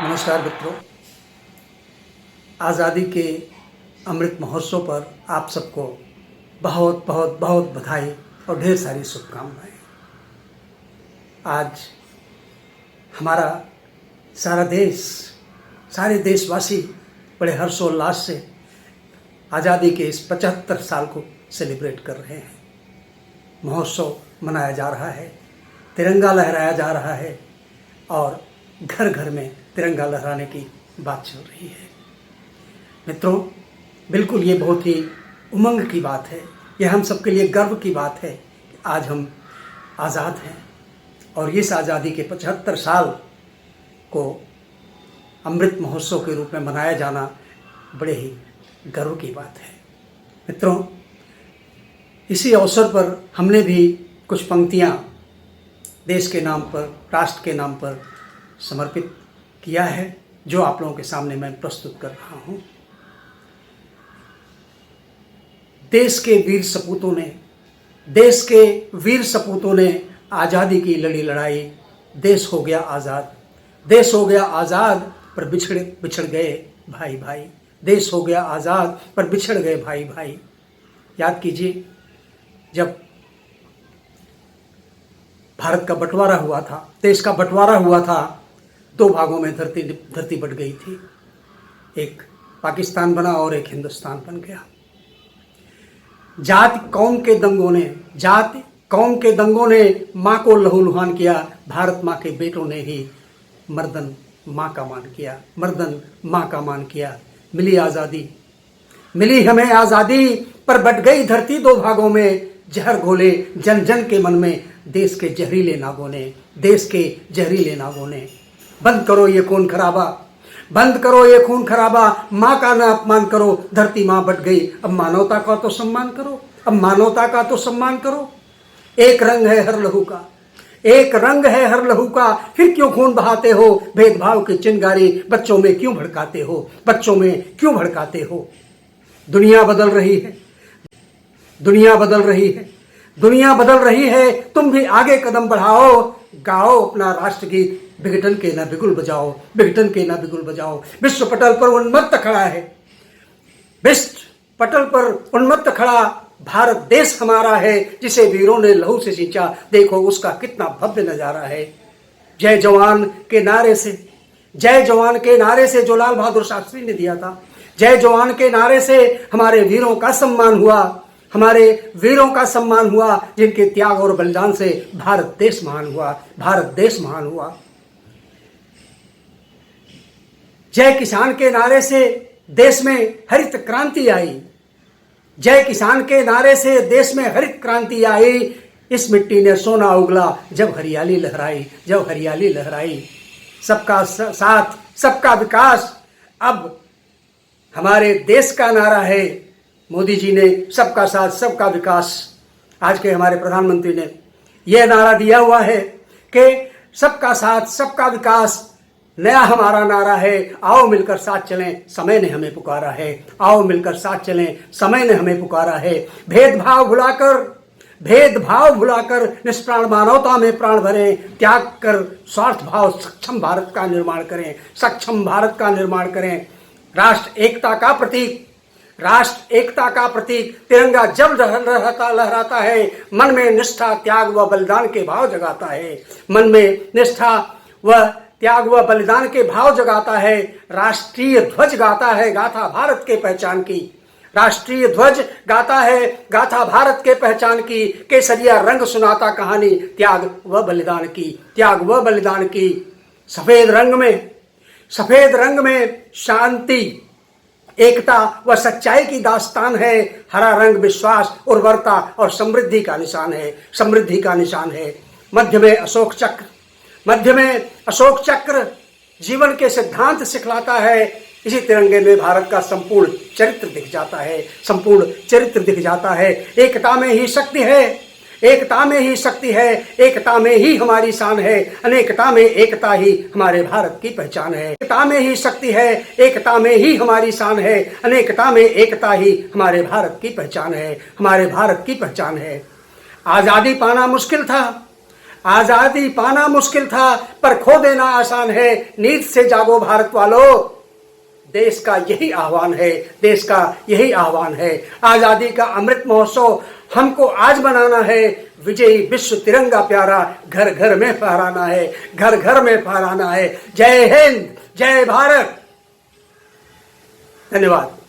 नमस्कार मित्रों, आज़ादी के अमृत महोत्सव पर आप सबको बहुत बहुत बहुत बधाई और ढेर सारी शुभकामनाएं। आज हमारा सारा देश, सारे देशवासी बड़े हर्षोल्लास से आज़ादी के इस 75 साल को सेलिब्रेट कर रहे हैं। महोत्सव मनाया जा रहा है, तिरंगा लहराया जा रहा है और घर घर में तिरंगा लहराने की बात चल रही है। मित्रों, बिल्कुल ये बहुत ही उमंग की बात है। यह हम सबके लिए गर्व की बात है कि आज हम आज़ाद हैं और इस आज़ादी के 75 साल को अमृत महोत्सव के रूप में मनाया जाना बड़े ही गर्व की बात है। मित्रों, इसी अवसर पर हमने भी कुछ पंक्तियाँ देश के नाम पर, राष्ट्र के नाम पर समर्पित किया है, जो आप लोगों के सामने मैं प्रस्तुत कर रहा हूँ। देश के वीर सपूतों ने आज़ादी की लड़ी लड़ाई। देश हो गया आज़ाद, देश हो गया आज़ाद पर बिछड़ गए भाई भाई। देश हो गया आज़ाद पर बिछड़ गए भाई भाई। याद कीजिए, जब भारत का बंटवारा हुआ था, देश का बंटवारा हुआ था, दो भागों में धरती बट गई थी। एक पाकिस्तान बना और एक हिंदुस्तान बन गया। जाति कौम के दंगों ने माँ को लहूलुहान किया। भारत माँ के बेटों ने ही मर्दन माँ का मान किया। मिली आज़ादी, मिली हमें आज़ादी, पर बट गई धरती दो भागों में। जहर घोले जन जन के मन में, देश के जहरीले नागों ने। बंद करो ये खून खराबा, माँ का ना अपमान करो। धरती माँ बट गई, अब मानवता का तो सम्मान करो। एक रंग है हर लहू का, फिर क्यों खून बहाते हो। भेदभाव की चिंगारी बच्चों में क्यों भड़काते हो। दुनिया बदल रही है, तुम भी आगे कदम बढ़ाओ। गाओ अपना राष्ट्रगीत, विघटन के ना बिगुल बजाओ। विश्व पटल पर उन्मत्त खड़ा भारत देश हमारा है, जिसे वीरों ने लहू से सींचा। देखो उसका कितना भव्य नजारा है। जय जवान के नारे से जो लाल बहादुर शास्त्री ने दिया था, जय जवान के नारे से हमारे वीरों का सम्मान हुआ, जिनके त्याग और बलिदान से भारत देश महान हुआ। जय किसान के नारे से देश में हरित क्रांति आई। इस मिट्टी ने सोना उगला जब हरियाली लहराई। सबका साथ सबका विकास अब हमारे देश का नारा है। मोदी जी ने सबका साथ सबका विकास, आज के हमारे प्रधानमंत्री ने यह नारा दिया हुआ है कि सबका साथ सबका विकास नया हमारा नारा है। आओ मिलकर साथ चलें, समय ने हमें पुकारा है। भेदभाव भुलाकर निष्प्राण मानवता में प्राण भरें। त्याग कर स्वार्थ भाव सक्षम भारत का निर्माण करें। राष्ट्र एकता का प्रतीक तिरंगा जब लहराता है, मन में निष्ठा त्याग व बलिदान के भाव जगाता है। राष्ट्रीय ध्वज गाता है गाथा भारत के पहचान की। केसरिया रंग सुनाता कहानी त्याग व बलिदान की। सफेद रंग में शांति, एकता व सच्चाई की दास्तान है। हरा रंग विश्वास, उर्वरता और समृद्धि का निशान है। मध्य में अशोक चक्र जीवन के सिद्धांत सिखलाता है। इसी तिरंगे में भारत का संपूर्ण चरित्र दिख जाता है। एकता में ही शक्ति है, एकता में ही हमारी शान है। अनेकता में एकता ही हमारे भारत की पहचान है। एकता में ही शक्ति है, एकता में ही हमारी शान है। अनेकता में एकता ही हमारे भारत की पहचान है। आज़ादी पाना मुश्किल था, आजादी पाना मुश्किल था पर खो देना आसान है। नींद से जागो भारत वालों, देश का यही आह्वान है, देश का यही आह्वान है। आजादी का अमृत महोत्सव हमको आज बनाना है। विजयी विश्व तिरंगा प्यारा घर घर में फहराना है, घर घर में फहराना है। जय हिंद, जय भारत। धन्यवाद।